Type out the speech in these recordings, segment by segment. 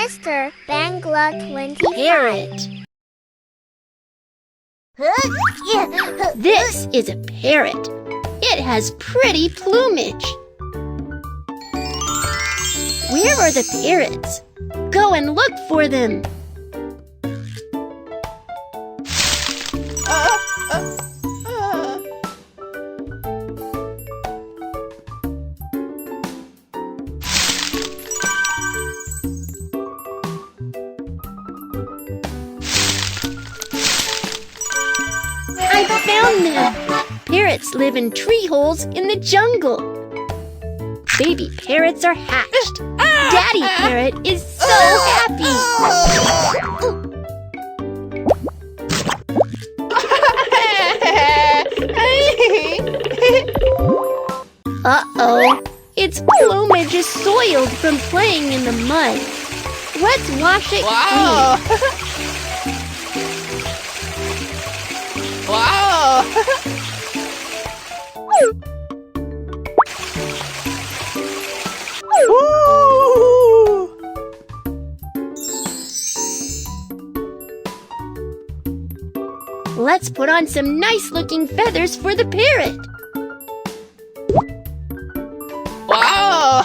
Mr. Bangla 25. Parrot. This is a parrot. It has pretty plumage. Where are the parrots? Go and look for them. I found them! Parrots live in tree holes in the jungle. Baby parrots are hatched. Daddy parrot is so happy. Uh-oh, its plumage is soiled from playing in the mud. Let's wash it clean. Wow! Let's put on some nice-looking feathers for the parrot. Wow!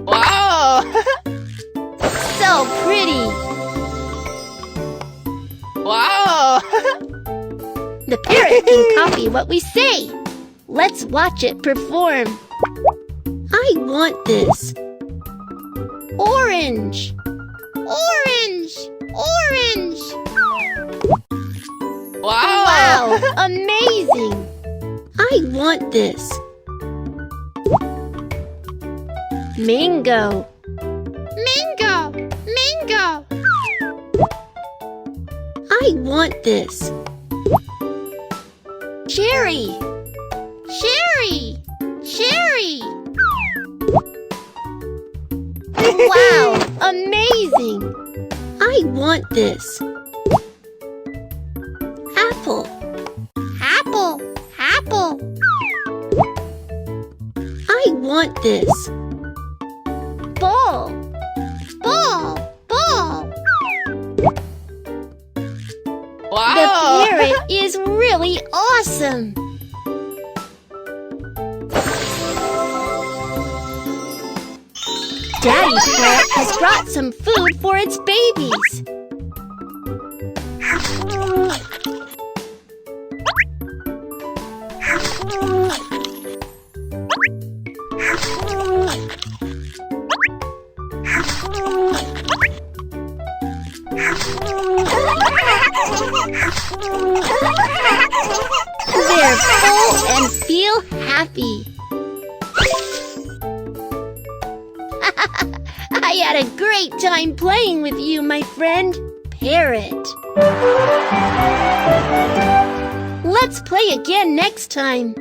Wow! So pretty! Wow! The parrot can copy what we say. Let's watch it perform. I want this. Orange! Orange! Orange! Wow! Wow! Amazing! I want this. Mango! Mango! Mango! I want this. Cherry! Cherry! Cherry! Wow! Amazing! I want this. Apple! Apple! Apple! I want this. Ball! Ball! Ball! Wow! The parrot is really awesome! Daddy parrot has brought some food for its babies. They're full and feel happy. I had a great time playing with you, my friend, Parrot. Let's play again next time.